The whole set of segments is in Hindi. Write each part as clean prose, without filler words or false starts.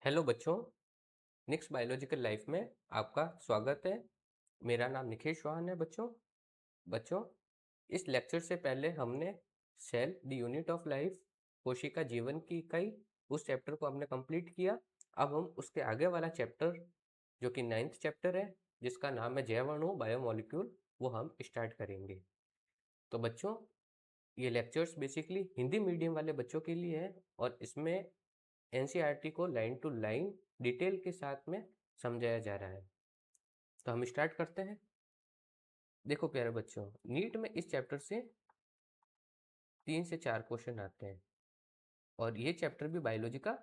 हेलो बच्चों, नेक्स्ट बायोलॉजिकल लाइफ में आपका स्वागत है। मेरा नाम निखिल चौहान है। बच्चों, इस लेक्चर से पहले हमने cell the unit of life, कोशिका जीवन की इकाई, उस चैप्टर को हमने कंप्लीट किया। अब हम उसके आगे वाला चैप्टर जो कि 9th चैप्टर है, जिसका नाम है जैव अणु बायोमोलिक्यूल, वो हम स्टार्ट करेंगे। तो बच्चों, ये लेक्चर्स बेसिकली हिंदी मीडियम वाले बच्चों के लिए है और इसमें एनसीईआरटी को लाइन टू लाइन डिटेल के साथ में समझाया जा रहा है। तो हम स्टार्ट करते हैं। देखो प्यारे बच्चों, नीट में इस चैप्टर से 3 से 4 क्वेश्चन आते हैं और ये चैप्टर भी बायोलॉजी का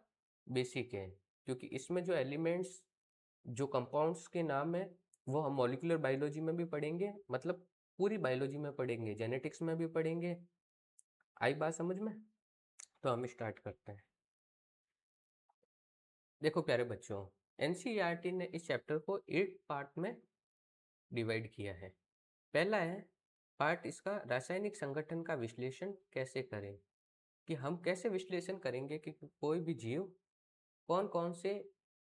बेसिक है, क्योंकि इसमें जो एलिमेंट्स, जो कंपाउंड्स के नाम है, वो हम मॉलिक्यूलर बायोलॉजी में भी पढ़ेंगे, मतलब पूरी बायोलॉजी में पढ़ेंगे, जेनेटिक्स में भी पढ़ेंगे। आई बात समझ में? तो हम स्टार्ट करते हैं। देखो प्यारे बच्चों, एनसीईआरटी ने इस चैप्टर को 8 पार्ट में डिवाइड किया है। पहला है पार्ट इसका, रासायनिक संगठन का विश्लेषण कैसे करें, कि हम कैसे विश्लेषण करेंगे कि कोई भी जीव कौन कौन से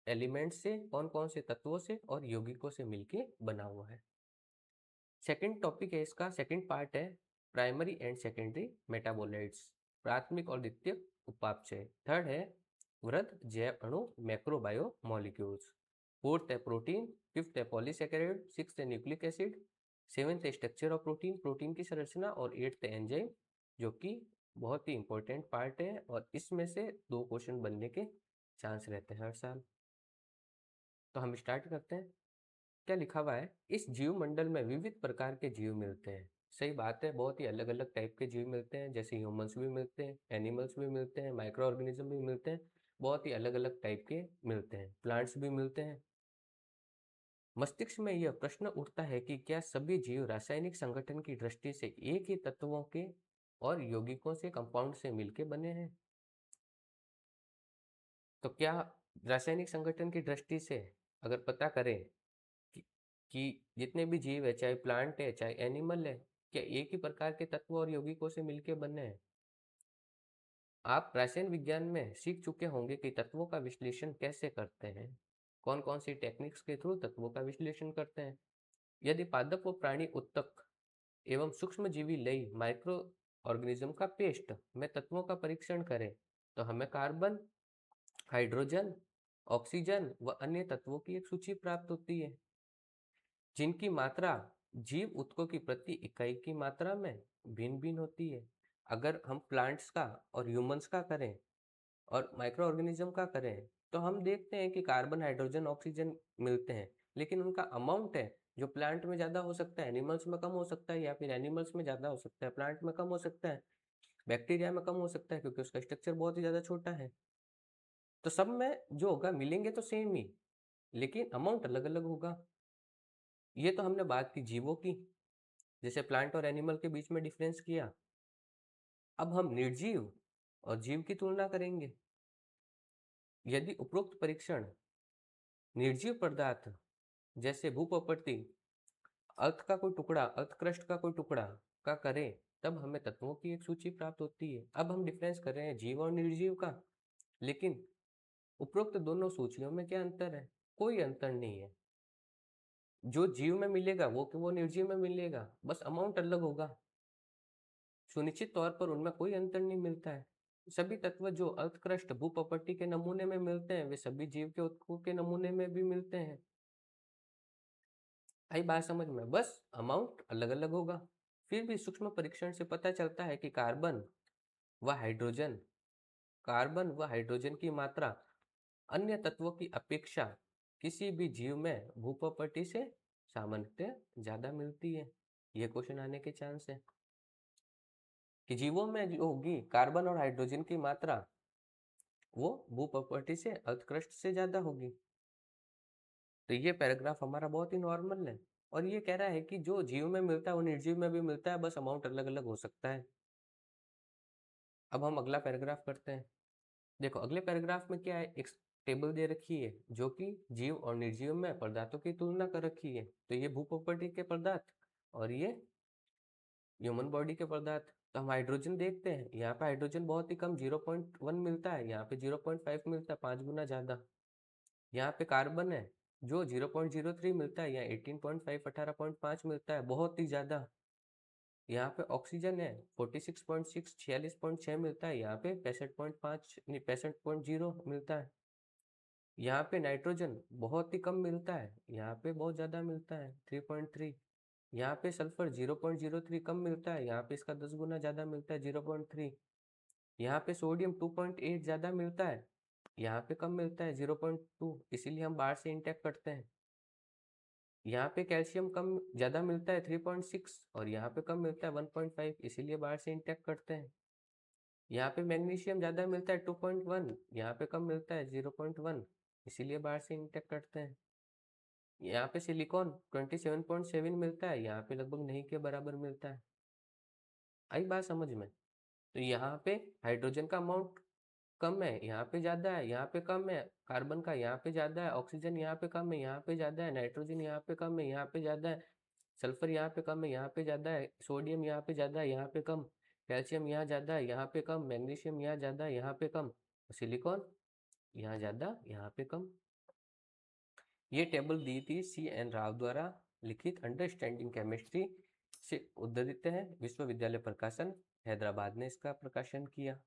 एलिमेंट से, कौन कौन से तत्वों से और यौगिकों से मिलके बना हुआ है। सेकंड टॉपिक है इसका, सेकंड पार्ट है प्राइमरी एंड सेकेंडरी मेटाबोलाइट्स, प्राथमिक और द्वितीयक उपापचय। थर्ड है वृहद जैव अणु, मैक्रोबायो मॉलिक्यूल्स। फोर्थ है प्रोटीन, फिफ्थ है पॉलीसेकेराइड, सिक्स्थ है न्यूक्लिक एसिड, सेवेंथ है स्ट्रक्चर ऑफ प्रोटीन, प्रोटीन की संरचना, और एट्थ है एंजाइम, जो कि बहुत ही इंपॉर्टेंट पार्ट है और इसमें से 2 क्वेश्चन बनने के चांस रहते हैं हर साल। तो हम स्टार्ट करते हैं। क्या लिखा हुआ है? इस जीव मंडल में विविध प्रकार के जीव मिलते हैं। सही बात है, बहुत ही अलग अलग टाइप के जीव मिलते हैं, जैसे ह्यूमंस भी मिलते हैं, एनिमल्स भी मिलते हैं, माइक्रो ऑर्गेनिज्म भी मिलते हैं, बहुत ही अलग अलग टाइप के मिलते हैं, प्लांट्स भी मिलते हैं। मस्तिष्क में यह प्रश्न उठता है कि क्या सभी जीव रासायनिक संगठन की दृष्टि से एक ही तत्वों के और यौगिकों से, कंपाउंड से मिलके बने हैं? तो क्या रासायनिक संगठन की दृष्टि से अगर पता करें कि, कि जितने भी जीव है, चाहे प्लांट है चाहे एनिमल है, क्या एक ही प्रकार के तत्व और यौगिकों से मिलके बने हैं? आप रसायन विज्ञान में सीख चुके होंगे कि तत्वों का विश्लेषण कैसे करते हैं, कौन कौन सी टेक्निक्स के थ्रू तत्वों का विश्लेषण करते हैं। यदि पादप व प्राणी उत्तक एवं सूक्ष्मजीवी लई, माइक्रो ऑर्गेनिज्म का पेस्ट में तत्वों का परीक्षण करें, तो हमें कार्बन, हाइड्रोजन, ऑक्सीजन व अन्य तत्वों की एक सूची प्राप्त होती है, जिनकी मात्रा जीव ऊतकों की प्रति इकाई की मात्रा में भिन्न भिन्न होती है। अगर हम प्लांट्स का और ह्यूमंस का करें और माइक्रो ऑर्गेनिज्म का करें, तो हम देखते हैं कि कार्बन, हाइड्रोजन, ऑक्सीजन मिलते हैं, लेकिन उनका अमाउंट है जो प्लांट में ज़्यादा हो सकता है, एनिमल्स में कम हो सकता है, या फिर एनिमल्स में ज़्यादा हो सकता है, प्लांट में कम हो सकता है, बैक्टीरिया में कम हो सकता है, क्योंकि उसका स्ट्रक्चर बहुत ही ज़्यादा छोटा है। तो सब में जो होगा मिलेंगे तो सेम ही, लेकिन अमाउंट अलग अलग होगा। ये तो हमने बात की जीवों की, जैसे प्लांट और एनिमल के बीच में डिफरेंस किया। अब हम निर्जीव और जीव की तुलना करेंगे। यदि उपरोक्त परीक्षण निर्जीव पदार्थ जैसे भूप्रकृति, अर्थ का कोई टुकड़ा, अर्थ क्रस्ट का कोई टुकड़ा का करें, तब हमें तत्वों की एक सूची प्राप्त होती है। अब हम डिफरेंस कर रहे हैं जीव और निर्जीव का, लेकिन उपरोक्त दोनों सूचियों में क्या अंतर है? कोई अंतर नहीं है। जो जीव में मिलेगा वो निर्जीव में मिलेगा, बस अमाउंट अलग होगा। सुनिश्चित तौर पर उनमें कोई अंतर नहीं मिलता है। सभी तत्व जो अर्थ क्रस्ट, भूप्रकृति के नमूने में मिलते हैं, वे सभी जीव के ऊतकों के नमूने में भी मिलते हैं। आई बात समझ में? बस अमाउंट अलग अलग होगा। फिर भी सूक्ष्म परीक्षण से पता चलता है कि व हाइड्रोजन कार्बन व हाइड्रोजन की मात्रा अन्य तत्वों की अपेक्षा किसी भी जीव में भूप्रकृति से सामान्यतः ज्यादा मिलती है। ये क्वेश्चन आने के चांस है कि जीवों में जो होगी कार्बन और हाइड्रोजन की मात्रा, वो भूप्रकृति से, अर्थ क्रस्ट से ज्यादा होगी। तो ये पैराग्राफ हमारा बहुत ही नॉर्मल है और ये कह रहा है कि जो जीव में मिलता है वो निर्जीव में भी मिलता है, बस अमाउंट अलग अलग हो सकता है। अब हम अगला पैराग्राफ करते हैं। देखो अगले पैराग्राफ में क्या है, एक टेबल दे रखी है जो कि जीव और निर्जीव में पदार्थों की तुलना कर रखी है। तो ये भू प्रॉपर्टी के पदार्थ और ये ह्यूमन बॉडी के पदार्थ। तो हम हाइड्रोजन देखते हैं, यहाँ पे हाइड्रोजन बहुत ही कम 0.1 मिलता है, यहाँ पे 0.5 मिलता है, 5 गुना ज़्यादा। यहाँ पे कार्बन है जो 0.03 मिलता है, यहाँ 18.5 18.5 मिलता है, बहुत ही ज़्यादा। यहाँ पे ऑक्सीजन है 46.6 46.6 मिलता है, यहाँ पे 65.5 नहीं 65.0 मिलता है। यहाँ पे नाइट्रोजन बहुत ही कम मिलता है, यहाँ पे बहुत ज़्यादा मिलता है 3.3। यहाँ पे सल्फर 0.03 कम मिलता है, यहाँ पे इसका 10 गुना ज़्यादा मिलता है 0.3। यहाँ पे सोडियम 2.8 ज़्यादा मिलता है, यहाँ पे कम मिलता है 0.2, इसीलिए हम बाहर से इंटेक करते हैं। यहाँ पे कैल्शियम कम ज़्यादा मिलता है 3.6 और यहाँ पे कम मिलता है 1.5, इसीलिए बाहर से इंटेक करते हैं। यहाँ पे मैग्नीशियम ज़्यादा मिलता है 2.1, यहाँ पे कम मिलता है 0.1, इसीलिए बाहर से इंटेक करते हैं। यहाँ पे सिलिकॉन 27.7 मिलता है, यहाँ पे लगभग नहीं के बराबर मिलता है। आई बात समझ में? तो यहाँ पे हाइड्रोजन का अमाउंट कम है, यहाँ पे ज़्यादा है, यहाँ पे कम है, कार्बन का यहाँ पे ज़्यादा है, ऑक्सीजन यहाँ पे कम है, यहाँ पे ज़्यादा है, नाइट्रोजन यहाँ पे कम है, यहाँ पे ज़्यादा है, सल्फर यहाँ पे कम है, यहाँ पे ज़्यादा है, सोडियम यहाँ पे ज़्यादा है, यहाँ पे कम, कैल्शियम यहाँ ज़्यादा है, यहाँ पे कम, मैग्नीशियम यहाँ ज़्यादा है, यहाँ पे कम, सिलिकॉन यहाँ ज़्यादा, यहाँ पे कम। ये टेबल दी थी C.N. राव द्वारा लिखित अंडरस्टैंडिंग केमिस्ट्री से उद्धृत है, विश्वविद्यालय प्रकाशन हैदराबाद ने इसका प्रकाशन किया।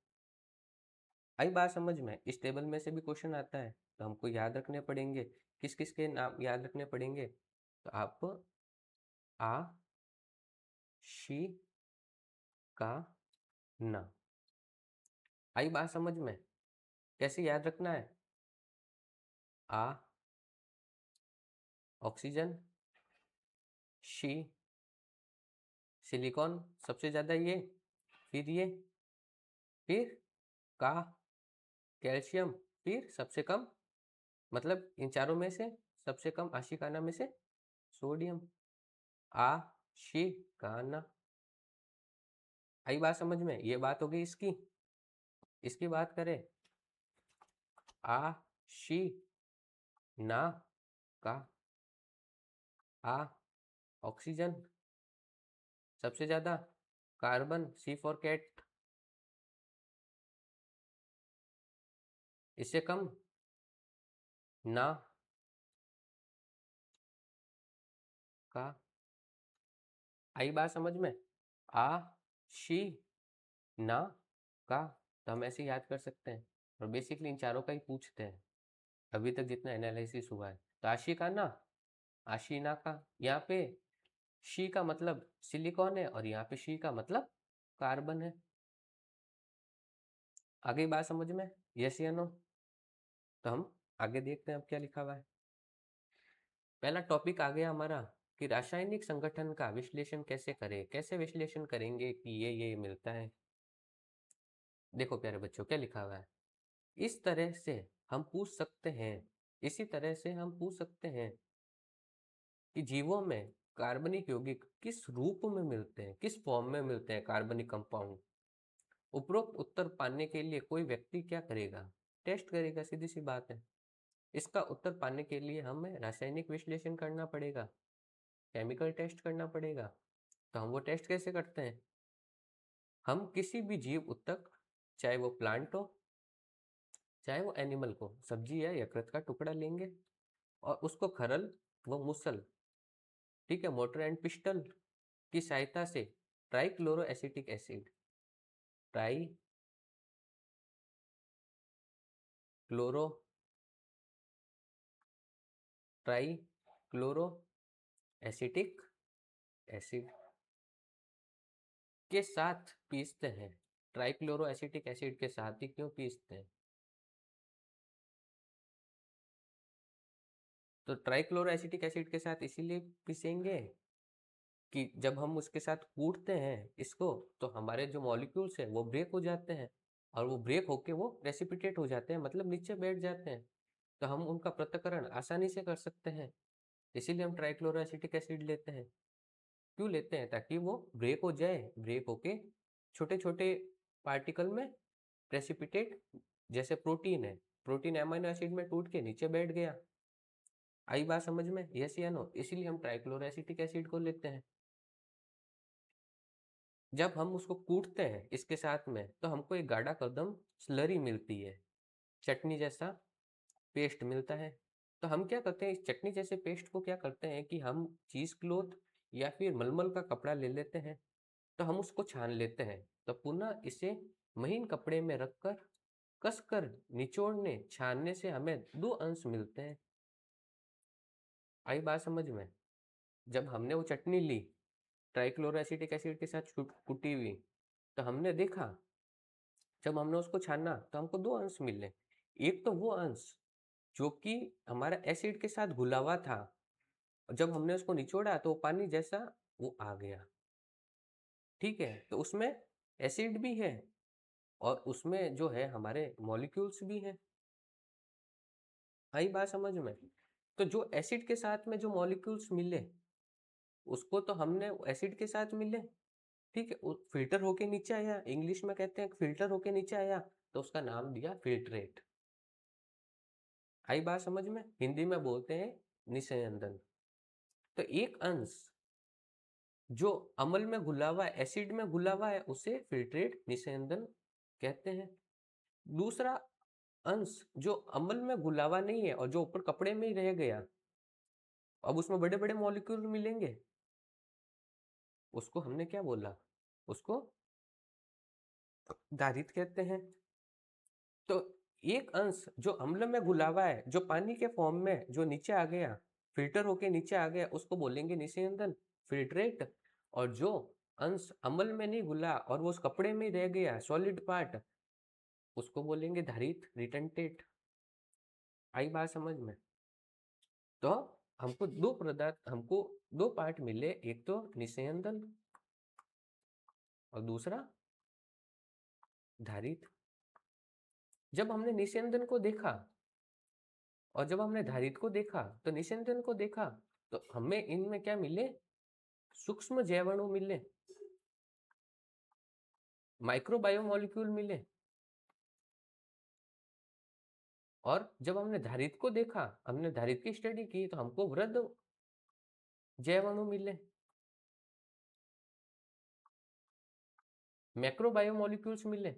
आई बात समझ में? इस टेबल में से भी क्वेश्चन आता है तो हमको याद रखने पड़ेंगे। किस किस के नाम याद रखने पड़ेंगे? तो आप आ शी का ना। आई बात समझ में? कैसे याद रखना है? आ ऑक्सीजन, शी सिलिकॉन सबसे ज़्यादा, ये फिर का कैल्शियम, फिर सबसे कम, मतलब इन चारों में से सबसे कम आशिकाना में से सोडियम। आशिकाना। आई बात समझ में? ये बात हो गई इसकी बात करें, आशिना का आ ऑक्सीजन सबसे ज्यादा, कार्बन C फॉर कैट, इससे कम ना का। आई बात समझ में? आ शी ना का, तो हम ऐसे याद कर सकते हैं और बेसिकली इन चारों का ही पूछते हैं अभी तक जितना एनालिसिस हुआ है। तो आशिकाना, आशीना का, यहाँ पे शी का मतलब सिलिकॉन है और यहाँ पे शी का मतलब कार्बन है। आगे बात समझ में? यस या नो? तो हम आगे देखते हैं अब क्या लिखा हुआ है। पहला टॉपिक आ गया हमारा कि रासायनिक संगठन का विश्लेषण कैसे करें, कैसे विश्लेषण करेंगे कि ये मिलता है। देखो प्यारे बच्चों क्या लिखा हुआ है, इस तरह से हम पूछ सकते हैं, इसी तरह से हम पूछ सकते हैं कि जीवों में कार्बनिक यौगिक किस रूप में मिलते हैं, किस फॉर्म में मिलते हैं कार्बनिक कंपाउंड। उपरोक्त उत्तर पाने के लिए कोई व्यक्ति क्या करेगा? टेस्ट करेगा, सीधी सी बात है। इसका उत्तर पाने के लिए हमें रासायनिक विश्लेषण करना पड़ेगा, केमिकल टेस्ट करना पड़ेगा। तो हम वो टेस्ट कैसे करते हैं? हम किसी भी जीव उत्तक, चाहे वो प्लांट हो चाहे वो एनिमल को, सब्जी या यकृत का टुकड़ा लेंगे और उसको खरल व मुसल, ठीक है, मोटर एंड पिस्टल की सहायता से trichloro acetic acid, try chloro try chloro acetic acid के साथ पीसते हैं। ट्राइक्लोरो एसिटिक एसिड के साथ ही क्यों पीसते हैं? तो ट्राइक्लोरो एसिटिक एसिड के साथ इसीलिए पीसेंगे कि जब हम उसके साथ कूटते हैं इसको तो हमारे जो मॉलिक्यूल्स हैं वो ब्रेक हो जाते हैं और वो ब्रेक होके वो प्रेसिपिटेट हो जाते हैं, मतलब नीचे बैठ जाते हैं। तो हम उनका पृथक्करण आसानी से कर सकते हैं, इसीलिए हम ट्राइक्लोरो एसिटिक एसिड लेते हैं। क्यों लेते हैं? ताकि वो ब्रेक हो जाए, ब्रेक होके छोटे छोटे पार्टिकल में प्रेसिपिटेट, जैसे प्रोटीन है, प्रोटीन एमाइनो एसिड में टूट के नीचे बैठ गया। आई बात समझ में? यस या नो? इसीलिए हम ट्राइक्लोरो एसिटिक एसिड को लेते हैं। जब हम उसको कूटते हैं इसके साथ में तो हमको एक गाढ़ा कदम स्लरी मिलती है, चटनी जैसा पेस्ट मिलता है। तो हम क्या करते हैं, इस चटनी जैसे पेस्ट को क्या करते हैं कि हम चीज़ क्लोथ या फिर मलमल का कपड़ा ले लेते हैं, तो हम उसको छान लेते हैं। तो पुनः इसे महीन कपड़े में रखकर कसकर निचोड़ने छानने से हमें 2 अंश मिलते हैं। आई बात समझ में? जब हमने वो चटनी ली ट्राइक्लोरोएसिटिक एसिड के साथ कुटी हुई, तो हमने देखा जब हमने उसको छाना तो हमको 2 अंश मिले। एक तो वो अंश जो कि हमारा एसिड के साथ घुला हुआ था, जब हमने उसको निचोड़ा तो पानी जैसा वो आ गया। ठीक है, तो उसमें एसिड भी है और उसमें जो है हमारे मॉलिक्यूल्स भी हैं। आई बात समझ में? तो जो एसिड के साथ में जो मॉलिक्यूल्स मिले उसको तो हमने एसिड के साथ मिले, ठीक है, फिल्टर होके नीचे आया, इंग्लिश में कहते हैं फिल्टर होके नीचे आया, तो उसका नाम दिया फिल्ट्रेट। आई बात समझ में? हिंदी में बोलते हैं निस्यंदन। तो एक अंश जो अम्ल में घुला हुआ है, एसिड में घुला हुआ है, उसे फिल्ट्रेट निस्यंदन कहते हैं। दूसरा अंश जो अम्ल में घुला हुआ नहीं है और जो ऊपर कपड़े में ही रह गया, अब उसमें बड़े बड़े मॉलिक्यूल मिलेंगे, उसको हमने क्या बोला, उसको धारित कहते हैं। तो एक अंश जो अम्ल में घुला हुआ है, जो पानी के फॉर्म में जो नीचे आ गया, फिल्टर होके नीचे आ गया, उसको बोलेंगे निस्यंदन, फिल्ट्रेट। और जो अंश अम्ल में नहीं घुला और वो उस कपड़े में ही रह गया, सॉलिड पार्ट, उसको बोलेंगे धारित, रिटेंटेट। आई बात समझ में? तो हमको दो पार्ट मिले, एक तो निस्यंदन और दूसरा धारित। जब हमने निस्यंदन को देखा और जब हमने धारित को देखा, तो निस्यंदन को देखा, तो हमें इनमें क्या मिले, सूक्ष्म जैवाणु मिले, माइक्रो बायोमोलिक्यूल मिले। और जब हमने धारित को देखा, हमने धारित की स्टडी की, तो हमको वृहद जैवाणु मिले, मैक्रो बायोमोलिक्यूल्स मिले।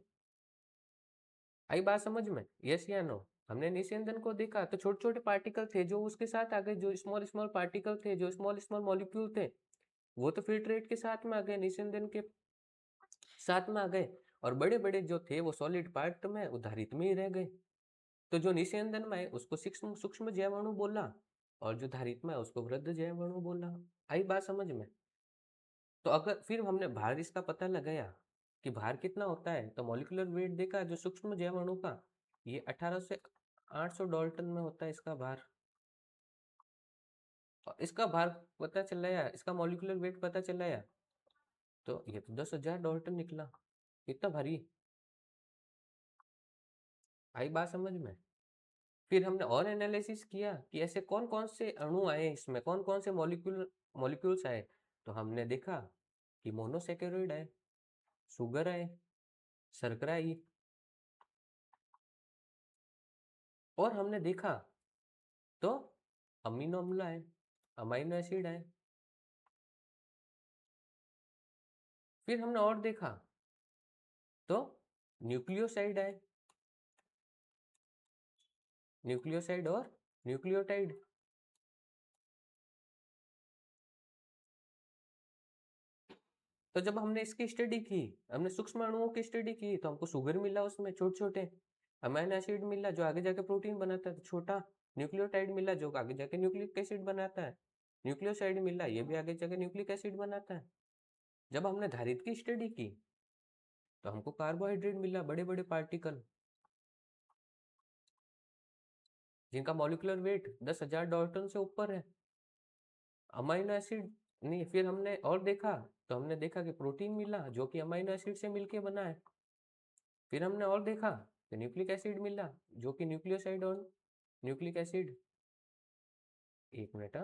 आई बात समझ में? यस या नो? हमने निस्यंदन को देखा तो छोटे छोटे पार्टिकल थे जो उसके साथ आ गए, जो स्मॉल स्मॉल पार्टिकल थे, जो स्मॉल स्मॉल मॉलिक्यूल थे, वो तो फिल्ट्रेट के साथ में आ गए, निस्यंदन के साथ में आ गए। और बड़े बड़े जो थे वो सॉलिड पार्ट में उधारित में ही रह गए। तो जो निस्यंदन में है उसको सूक्ष्म सूक्ष्म जैवाणु बोला, और जो धारित में है उसको वृहद जैवाणु बोला। आई बात समझ में? तो अगर फिर हमने भार इसका पता लगाया कि भार कितना होता है, तो मॉलिक्यूलर वेट देखा जो सूक्ष्म जैवाणु का, ये 1800 से 800 डाल्टन में होता है इसका भार। और इसका भार पता चलाया, इसका मॉलिक्यूलर वेट पता चलाया, तो ये तो 10,000 डाल्टन निकला। इतना भारी। आई बात समझ में? फिर हमने और एनालिसिस किया कि ऐसे कौन कौन से अणु आए, इसमें कौन कौन से मॉलिक्यूल्स आए। तो हमने देखा कि मोनोसेकेरोइड आए, शुगर आए, शर्करा आई, और हमने देखा तो अमीनो अम्ल आए, अमाइनो एसिड आए। फिर हमने और देखा तो न्यूक्लियोसाइड आए, न्यूक्लियोसाइड और न्यूक्लियोटाइड। तो जब हमने इसकी स्टडी की, हमने सूक्ष्म अणुओं की स्टडी की, तो हमको शुगर मिला, उसमें छोटे छोटे अमाइनो एसिड मिला जो आगे जाके प्रोटीन बनाता है, तो छोटा न्यूक्लियोटाइड मिला जो आगे जाके न्यूक्लिक एसिड बनाता है, न्यूक्लियोसाइड मिला, ये भी आगे जाके न्यूक्लिक एसिड बनाता है। जब हमने धारित की स्टडी की तो हमको कार्बोहाइड्रेट मिला, बड़े बड़े पार्टिकल जिनका मॉलिक्यूलर वेट 10,000 डाल्टन से ऊपर है। अमाइनो एसिड नहीं, फिर हमने और देखा, तो हमने देखा कि प्रोटीन मिला जो कि अमाइनो एसिड से मिलके बना है। फिर हमने और देखा तो न्यूक्लिक एसिड मिला जो कि न्यूक्लियोसाइड और न्यूक्लिक एसिड, एक मिनट,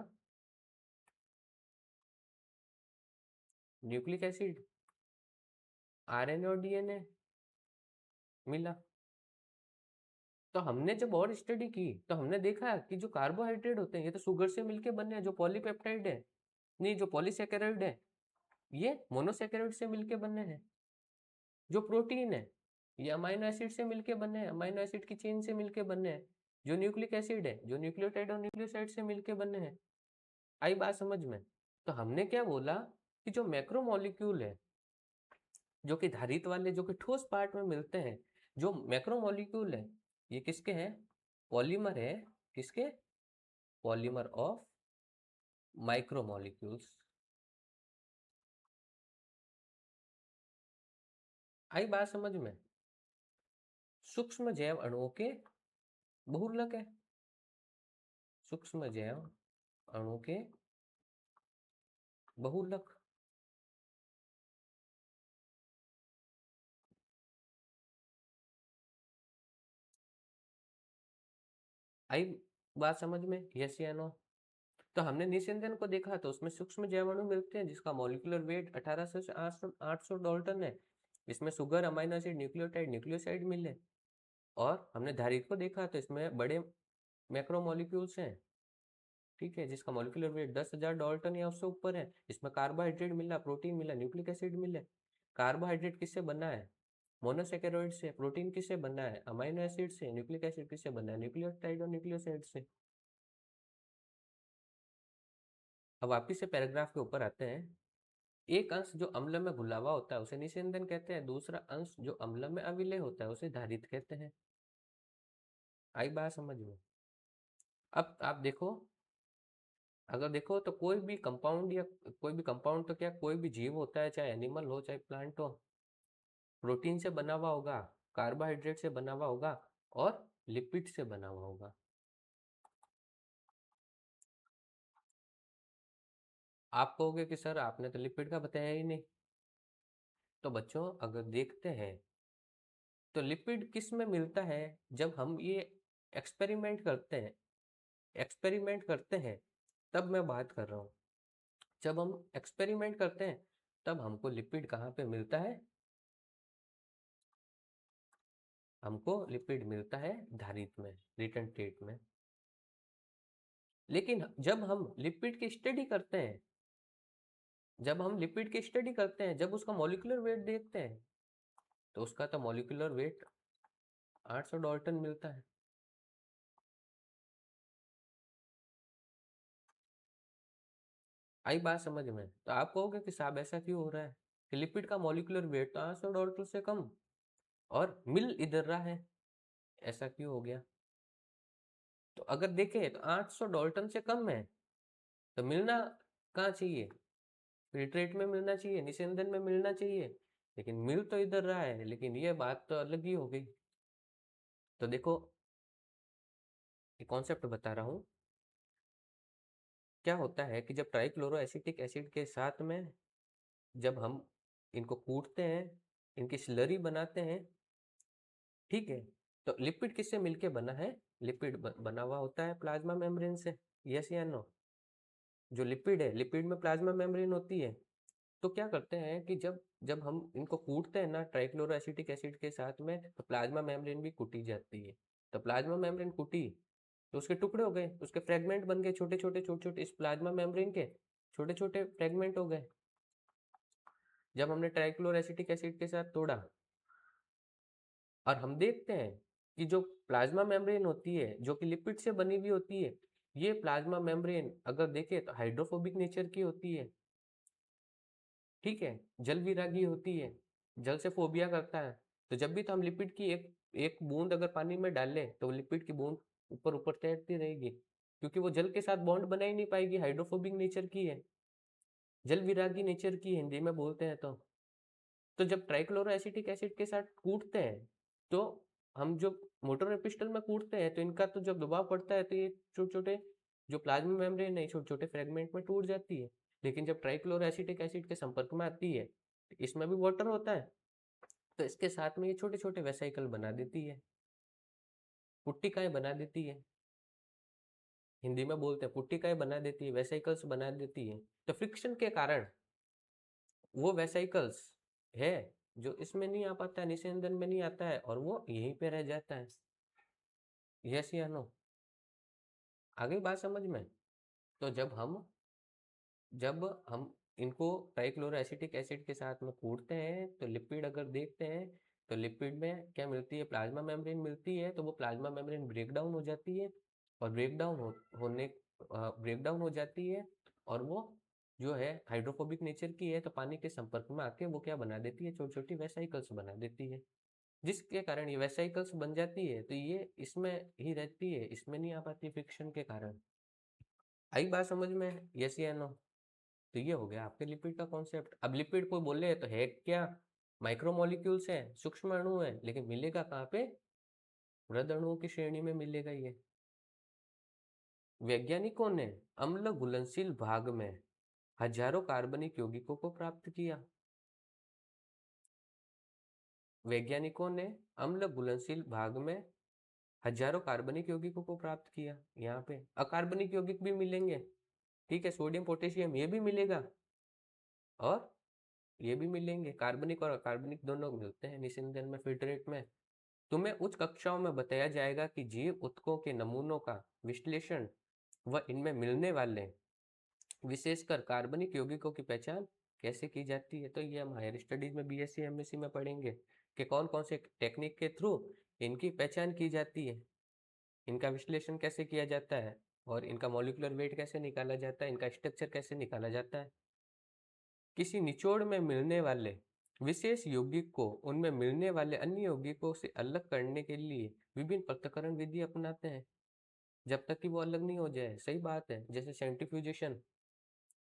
न्यूक्लिक एसिड, आरएनए और डीएनए मिला। तो हमने जब और स्टडी की तो हमने देखा कि जो कार्बोहाइड्रेट होते हैं ये तो शुगर से मिलके बने हैं, जो पॉलीपेप्टाइड है, नहीं जो पॉलीसेकेराइड है, ये मोनोसेकेराइड से मिलके बने हैं। जो प्रोटीन है ये अमाइनो एसिड से मिलके बने हैं, अमाइनो एसिड की चेन से मिलके बने हैं। जो न्यूक्लिक एसिड है जो न्यूक्लियोटाइड और न्यूक्लियोसाइड से मिलके बने हैं। आई बात समझ में? तो हमने क्या बोला कि जो मैक्रोमोलिक्यूल है जो कि धारित वाले जो कि ठोस पार्ट में मिलते हैं, जो मैक्रोमोलिक्यूल है ये किसके हैं? पॉलीमर है। किसके? Polymer of micromolecules. आई बात समझ में? सूक्ष्म जैव अणुओं के बहुलक है। सूक्ष्म जैव अणु के बहुलक। आई बात समझ में? यस या नो? तो हमने निस्यंदन को देखा तो उसमें सूक्ष्म जैव अणु मिलते हैं जिसका मॉलिक्यूलर वेट 1800 से 800 डाल्टन है। इसमें sugar, amino acid, nucleotide, nucleoside मिले। और हमने धारित को देखा तो इसमें बड़े मैक्रोमोलिक्यूल्स हैं, ठीक है, जिसका मॉलिक्यूलर वेट 10,000 डाल्टन या उससे ऊपर है। इसमें कार्बोहाइड्रेट मिला, प्रोटीन मिला, न्यूक्लिक एसिड मिले। कार्बोहाइड्रेट किससे बना है? मोनोसेकेरॉइड से। प्रोटीन किससे बना है? अमाइनो एसिड से। न्यूक्लिक एसिड किससे बना है? न्यूक्लियोटाइड और न्यूक्लियोसाइड से। अब वापिस से पैराग्राफ के ऊपर आते हैं। एक अंश जो अम्ल में घुला हुआ होता है उसे निस्यंदन कहते हैं। दूसरा अंश जो अम्ल में अविलेय होता है उसे धारित कहते हैं। आई बात समझ में? अब आप देखो, अगर देखो तो कोई भी कंपाउंड या कोई भी कंपाउंड तो क्या कोई भी जीव होता है, चाहे एनिमल हो चाहे प्लांट हो, प्रोटीन से बना हुआ होगा, कार्बोहाइड्रेट से बना हुआ होगा और लिपिड से बना हुआ होगा। आप कहोगे कि सर आपने तो लिपिड का बताया ही नहीं। तो बच्चों अगर देखते हैं तो लिपिड किस में मिलता है? जब हम ये एक्सपेरिमेंट करते हैं, एक्सपेरिमेंट करते हैं तब मैं बात कर रहा हूँ। जब हम एक्सपेरिमेंट करते हैं तब हमको लिपिड कहाँ पे मिलता है? हमको लिपिड मिलता है धारित में, रिटर्न स्टेट में। लेकिन जब हम लिपिड की स्टडी करते हैं, जब हम लिपिड की स्टडी करते हैं, जब उसका मॉलिक्यूलर वेट देखते हैं तो उसका तो मॉलिक्यूलर वेट 800 डाल्टन मिलता है। आई बात समझ में? तो आप कहोगे कि साहब ऐसा क्यों हो रहा है कि लिपिड का मॉलिक्यूलर वेट तो 800 डाल्टन से कम और मिल इधर रहा है, ऐसा क्यों हो गया? तो अगर देखें तो 800 डाल्टन से कम है तो मिलना कहाँ चाहिए? फिल्ट्रेट में मिलना चाहिए, निस्यंदन में मिलना चाहिए, लेकिन मिल तो इधर रहा है। लेकिन ये बात तो अलग ही हो गई। तो देखो ये कॉन्सेप्ट बता रहा हूँ। क्या होता है कि जब ट्राइक्लोरो एसिटिक एसिड के साथ में जब हम इनको कूटते हैं, इनकी स्लरी बनाते हैं, ठीक है, तो लिपिड किससे मिलके बना है? लिपिड बना हुआ होता है प्लाज्मा मेम्ब्रेन से। यस या नो? जो लिपिड है, लिपिड में प्लाज्मा मेम्ब्रेन होती है। तो क्या करते हैं कि जब जब हम इनको कूटते हैं ना ट्राइक्लोरो एसिटिक एसिड के साथ में, तो प्लाज्मा मेम्ब्रेन भी कूटी जाती है। तो प्लाज्मा मेम्ब्रेन कूटी तो उसके टुकड़े हो गए, उसके फ्रेगमेंट बन गए, छोटे छोटे छोटे छोटे। इस प्लाज्मा मेम्ब्रेन के छोटे छोटे फ्रेगमेंट हो गए जब हमने ट्राइक्लोरो एसिटिक एसिड के साथ तोड़ा। और हम देखते हैं कि जो प्लाज्मा मेम्ब्रेन होती है जो कि लिपिड से बनी हुई होती है, ये प्लाज्मा मेम्ब्रेन अगर देखें तो हाइड्रोफोबिक नेचर की होती है, ठीक है, जल विरागी होती है, जल से फोबिया करता है। तो जब भी तो हम लिपिड की एक एक बूंद अगर पानी में डालें तो लिपिड की बूंद ऊपर ऊपर तैरती रहेगी, क्योंकि वो जल के साथ बॉन्ड बना ही नहीं पाएगी, हाइड्रोफोबिक नेचर की है, जल विरागी नेचर की, हिंदी में बोलते हैं तो जब ट्राइक्लोरो एसिटिक एसिड के साथ कूटते हैं तो हम जो मोटर पिस्टल में कूटते हैं तो इनका तो जब दबाव पड़ता है तो ये छोटे छोटे जो प्लाज्मा मेम्ब्रेन है छोटे छोटे फ्रेगमेंट में टूट जाती है। लेकिन जब ट्राइक्लोरो एसिटिक एसिड के संपर्क में आती है, इसमें भी वाटर होता है, तो इसके साथ में ये छोटे छोटे वेसाइकल बना देती है, पुट्टिकाएं बना देती है। हिंदी में बोलते हैं पुट्टिकाएं बना देती है, वेसाइकल्स बना देती है। तो फ्रिक्शन के कारण वो वेसाइकल्स है जो इसमें नहीं आ पाता है, निस्यंदन में नहीं आता है और वो यहीं पे रह जाता है। यस या नो? आ गई बात समझ में? तो जब हम इनको ट्राइक्लोरो एसिटिक एसिड के साथ में कूटते हैं तो लिपिड अगर देखते हैं तो लिपिड में क्या मिलती है, प्लाज्मा मेम्ब्रेन मिलती है। तो वो प्लाज्मा मेम्ब्रेन ब्रेक डाउन हो जाती है और ब्रेक डाउन हो जाती है और वो जो है हाइड्रोफोबिक नेचर की है, तो पानी के संपर्क में आके वो क्या बना देती है, छोटी छोटी वेसाइकल्स बना देती है, जिसके कारण ये वेसाइकल्स बन जाती है। तो ये इसमें ही रहती है, इसमें नहीं आ पाती फ्रिक्शन के कारण। आई बात समझ में, यस या नो? तो ये हो गया आपके लिपिड का कॉन्सेप्ट। अब लिपिड कोई बोले तो है क्या, माइक्रोमोलिक्यूल्स है, सूक्ष्म अणु है, लेकिन मिलेगा कहाँ पे, वृहद अणुओं की श्रेणी में मिलेगा ये। वैज्ञानिकों ने अम्ल घुलनशील भाग में हजारों कार्बनिक यौगिकों को प्राप्त किया। वैज्ञानिकों ने अम्ल घुलनशील भाग में हजारों कार्बनिक यौगिकों को प्राप्त किया। यहाँ पे अकार्बनिक यौगिक भी मिलेंगे, ठीक है, सोडियम पोटेशियम ये भी मिलेगा और ये भी मिलेंगे, कार्बनिक और अकार्बनिक दोनों मिलते हैं निस्यंदन में, फिल्ट्रेट में। तुम्हें उच्च कक्षाओं में बताया जाएगा कि जीव ऊतकों के नमूनों का विश्लेषण व इनमें मिलने वाले विशेषकर कार्बनिक यौगिकों की पहचान कैसे की जाती है। तो ये हम हायर स्टडीज में बीएससी एमएससी में पढ़ेंगे कि कौन कौन से टेक्निक के थ्रू इनकी पहचान की जाती है, इनका विश्लेषण कैसे किया जाता है और इनका मॉलिक्यूलर वेट कैसे निकाला जाता है, इनका स्ट्रक्चर कैसे निकाला जाता है। किसी निचोड़ में मिलने वाले विशेष यौगिक को उनमें मिलने वाले अन्य यौगिकों से अलग करने के लिए विभिन्न पृथक्करण विधि अपनाते हैं, जब तक कि वो अलग नहीं हो जाए। सही बात है, जैसे सेंट्रीफ्यूजेशन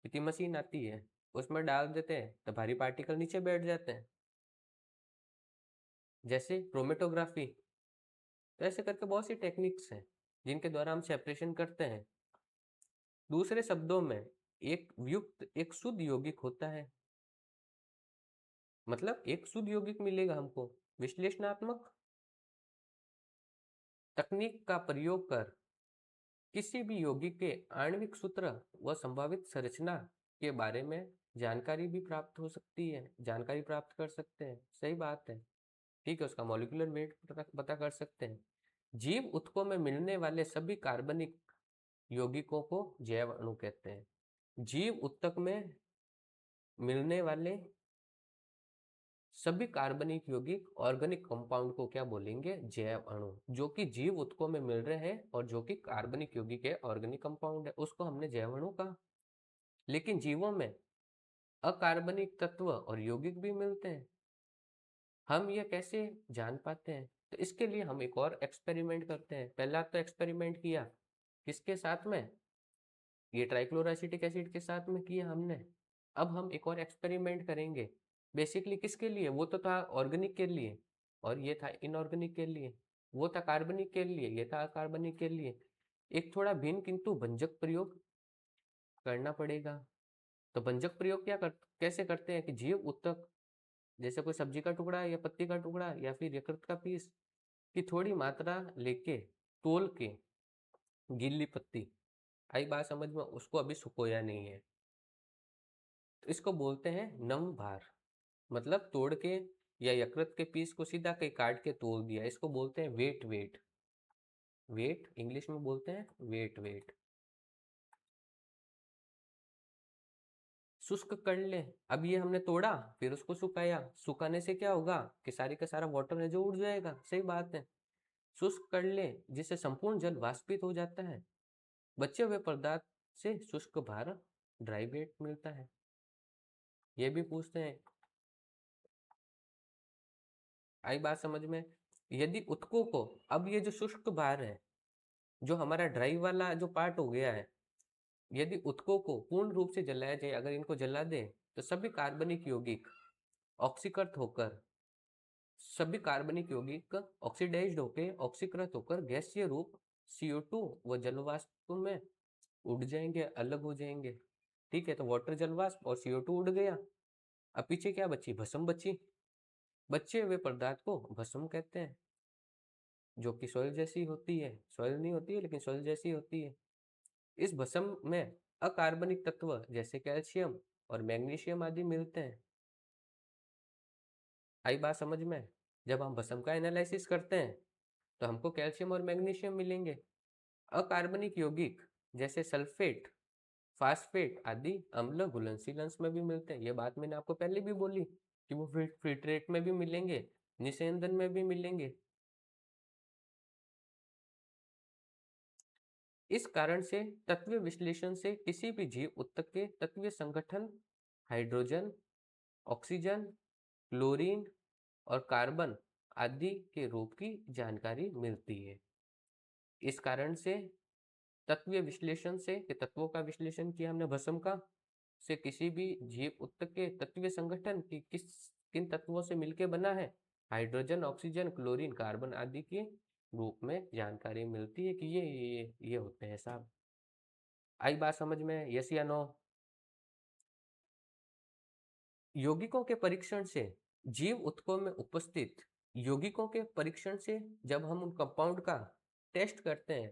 इतनी मशीन आती है, उसमें डाल देते हैं तो भारी पार्टिकल नीचे बैठ जाते हैं, जैसे क्रोमेटोग्राफी। तो ऐसे करके बहुत सी टेक्निक्स हैं जिनके द्वारा हम सेपरेशन करते हैं। दूसरे शब्दों में एक शुद्ध यौगिक होता है, मतलब एक शुद्ध यौगिक मिलेगा हमको। विश्लेषणात्मक तकनीक का प्रयोग कर किसी भी यौगिक के आणविक सूत्र व संभावित संरचना के बारे में जानकारी भी प्राप्त हो सकती है, जानकारी प्राप्त कर सकते हैं। सही बात है, ठीक है, उसका मॉलिक्यूलर वेट पता कर सकते हैं। जीव ऊतकों में मिलने वाले सभी कार्बनिक यौगिकों को जैव अणु कहते हैं। जीव ऊतक में मिलने वाले सभी कार्बनिक यौगिक ऑर्गेनिक कंपाउंड को क्या बोलेंगे, जैव अणु। जो कि जीव ऊतकों में मिल रहे हैं और जो कि कार्बनिक यौगिक है, ऑर्गेनिक कंपाउंड है, उसको हमने जैव अणु कहा। लेकिन जीवों में अकार्बनिक तत्व और यौगिक भी मिलते हैं, हम ये कैसे जान पाते हैं? तो इसके लिए हम एक और एक्सपेरिमेंट करते हैं। पहला तो एक्सपेरिमेंट किया किसके साथ में, ये ट्राइक्लोरोएसिटिक एसिड के साथ में किया हमने। अब हम एक और एक्सपेरिमेंट करेंगे, बेसिकली किसके लिए, वो तो था ऑर्गेनिक के लिए और ये था इनऑर्गेनिक के लिए। वो था कार्बनिक के लिए, ये था अकार्बनिक के लिए। एक थोड़ा भिन्न किंतु भंजक प्रयोग करना पड़ेगा। तो भंजक प्रयोग कैसे करते हैं कि जीव ऊतक, जैसे कोई सब्जी का टुकड़ा या पत्ती का टुकड़ा या फिर यकृत का पीस की थोड़ी मात्रा लेके तोल के, गीली पत्ती, आई बात समझ में, उसको अभी सुखोया नहीं है, तो इसको बोलते हैं नम भार। मतलब तोड़ के या यकृत के पीस को सीधा कहीं काट के तोड़ दिया, इसको बोलते हैं वेट। वेट इंग्लिश में बोलते हैं वेट। शुष्क कर ले, अब ये हमने तोड़ा फिर उसको सुखाया, सुखाने से क्या होगा कि सारी का सारा वाटर है जो उड़ जाएगा। सही बात है, शुष्क कर ले जिससे संपूर्ण जल वाष्पित हो जाता है, बचे हुए पदार्थ से शुष्क भार ड्राई वेट मिलता है। ये भी पूछते हैं, आई बात समझ में। यदि उत्कों को, अब ये जो शुष्क भार है, जो हमारा ड्राई वाला जो पार्ट हो गया है, यदि उत्कों को पूर्ण रूप से जलाया जाए, अगर इनको जला दें तो सभी कार्बनिक यौगिक ऑक्सीडाइज्ड होकर ऑक्सीकृत होकर गैसीय रूप CO2 व जलवाष्प में उड़ जाएंगे, अलग हो जाएंगे। ठीक है, तो वाटर जलवाष्प और CO2 उड़ गया, अब पीछे क्या बची, भस्म बची। बचे हुए पदार्थ को भस्म कहते हैं, जो कि सॉइल जैसी होती है, सॉइल नहीं होती है लेकिन सॉइल जैसी होती है। इस भस्म में अकार्बनिक तत्व जैसे कैल्शियम और मैग्नीशियम आदि मिलते हैं। आई बात समझ में, जब हम भस्म का एनालिसिस करते हैं तो हमको कैल्शियम और मैग्नीशियम मिलेंगे। अकार्बनिक यौगिक जैसे सल्फेट, फास्फेट आदि अम्ल घुलनशील अंश में भी मिलते हैं। ये बात मैंने आपको पहले भी बोली कि वो फिल्ट्रेट में भी मिलेंगे, निस्यंदन में भी मिलेंगे। इस कारण से तत्व विश्लेषण से किसी भी जीव ऊतक के तत्वीय संगठन, हाइड्रोजन, ऑक्सीजन, क्लोरीन और कार्बन आदि के रूप की जानकारी मिलती है। इस कारण से तत्वीय विश्लेषण से, कि तत्वों का विश्लेषण किया हमने भस्म का, से किसी भी जीव ऊतक के तत्वीय संगठन की किन तत्वों से मिलकर बना है, हाइड्रोजन, ऑक्सीजन, क्लोरीन, कार्बन आदि के रूप में जानकारी मिलती है कि ये होते हैं साहब। आई बात समझ में? यस या नो? यौगिकों के परीक्षण से जीव ऊतकों में उपस्थित यौगिकों के परीक्षण से जब हम उन कंपाउंड का टेस्ट करते हैं,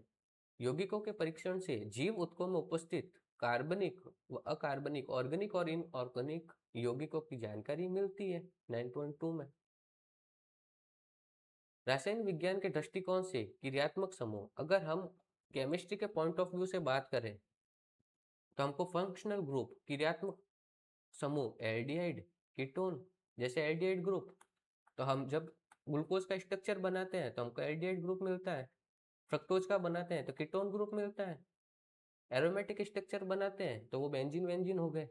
यौगिकों के परीक्षण से जीव ऊतकों में उपस्थित कार्बनिक व अकार्बनिक, ऑर्गेनिक और इनऑर्गेनिक यौगिकों की जानकारी मिलती है 9.2 में। रासायनिक विज्ञान के दृष्टिकोण से क्रियात्मक समूह, अगर हम केमिस्ट्री के पॉइंट ऑफ व्यू से बात करें तो हमको फंक्शनल ग्रुप, क्रियात्मक समूह, एल्डिहाइड, कीटोन, जैसे एल्डिहाइड ग्रुप, तो हम जब ग्लूकोज का स्ट्रक्चर बनाते हैं तो हमको एल्डिहाइड ग्रुप मिलता है। फ्रक्टोज का बनाते हैं तो कीटोन ग्रुप मिलता है। एरोमेटिक स्ट्रक्चर बनाते हैं तो वो बेंजीन वेंजीन हो गए।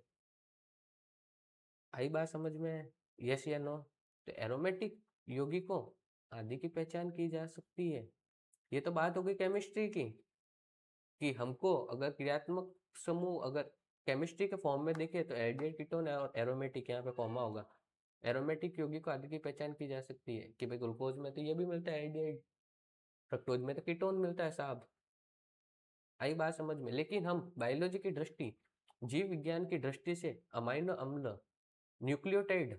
आई बात समझ में? यस या नो? तो एरोमेटिक यौगिकों आदि की पहचान की जा सकती है। ये तो बात हो गई केमिस्ट्री की, कि हमको अगर क्रियात्मक समूह अगर केमिस्ट्री के फॉर्म में देखे तो एल्डिहाइड, कीटोन और एरोमेटिक, यहाँ पे कॉमा होगा, एरोमेटिक यौगिकों आदि की पहचान की जा सकती है कि भाई ग्लूकोज में तो ये भी मिलता है एल्डिहाइड, फ्रक्टोज में तो कीटोन मिलता है साहब। आई बात समझ में? लेकिन हम बायोलॉजी की दृष्टि, जीव विज्ञान की दृष्टि से अमाइनो अम्ल, न्यूक्लियोटाइड,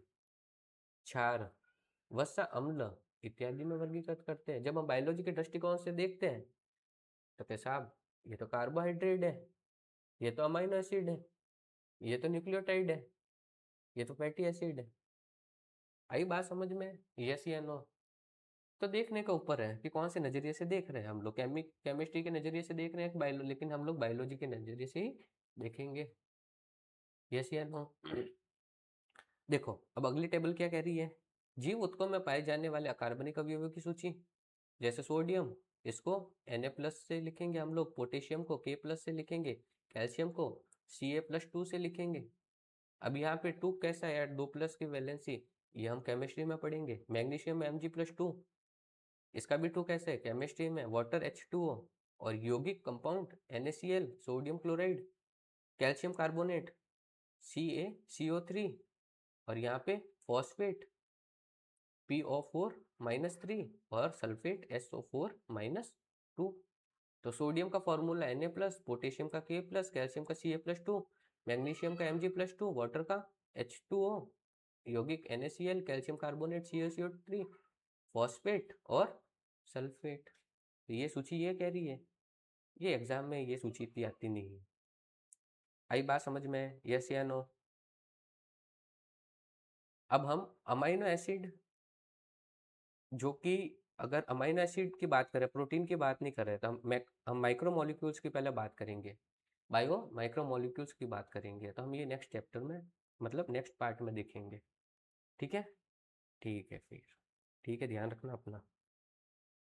क्षार, वसा अम्ल इत्यादि में वर्गीकृत करते हैं। जब हम बायोलॉजी के दृष्टिकोण से देखते हैं तो क्या साहब, ये तो कार्बोहाइड्रेट है, ये तो अमाइनो एसिड है, ये तो न्यूक्लियोटाइड है, ये तो फैटी एसिड है। आई बात समझ में? यस या नो? तो देखने के ऊपर है कि कौन से नजरिए से देख रहे हैं हम लोग। केमिस्ट्री के नजरिए से देख रहे हैं कि बायो, लेकिन हम लोग बायोलॉजी के नजरिए से ही देखेंगे। यस या नो? देखो अब अगली टेबल क्या कह रही है, जीव ऊतकों में पाए जाने वाले अकार्बनिक अवयवों की सूची। जैसे सोडियम, इसको Na+ से लिखेंगे हम लोग, पोटेशियम को K+ से लिखेंगे, कैल्शियम को Ca+2 से लिखेंगे। अब यहाँ पे 2 कैसा है, 2+ की वैलेंसी, ये हम केमिस्ट्री में पढ़ेंगे। मैग्नीशियम में Mg+2, इसका भी 2 कैसे है, केमिस्ट्री में वाटर H2O, और यौगिक compound NaCl, sodium chloride, calcium carbonate CaCO3, और यहाँ पे फॉस्फेट PO4-3 और सल्फेट SO4-2। तो सोडियम का फॉर्मूला Na+, पोटेशियम का K+, कैल्शियम का Ca+2, मैग्नीशियम का Mg+2, वाटर का H2O, यौगिक NaCl, calcium carbonate CaCO3, phosphate और सल्फेट। तो ये सूची ये कह रही है, ये एग्जाम में ये सूची इतनी आती नहीं है। आई बात समझ में? यस या नो? अब हम अमाइनो एसिड, जो कि अगर अमाइनो एसिड की बात करें, प्रोटीन की बात नहीं कर रहे, तो हम माइक्रो मॉलिक्यूल्स की पहले बात करेंगे, बायो माइक्रो मॉलिक्यूल्स की बात करेंगे। तो हम ये नेक्स्ट चैप्टर में, मतलब नेक्स्ट पार्ट में देखेंगे। ठीक है? ठीक है फिर, ठीक है, ध्यान रखना अपना।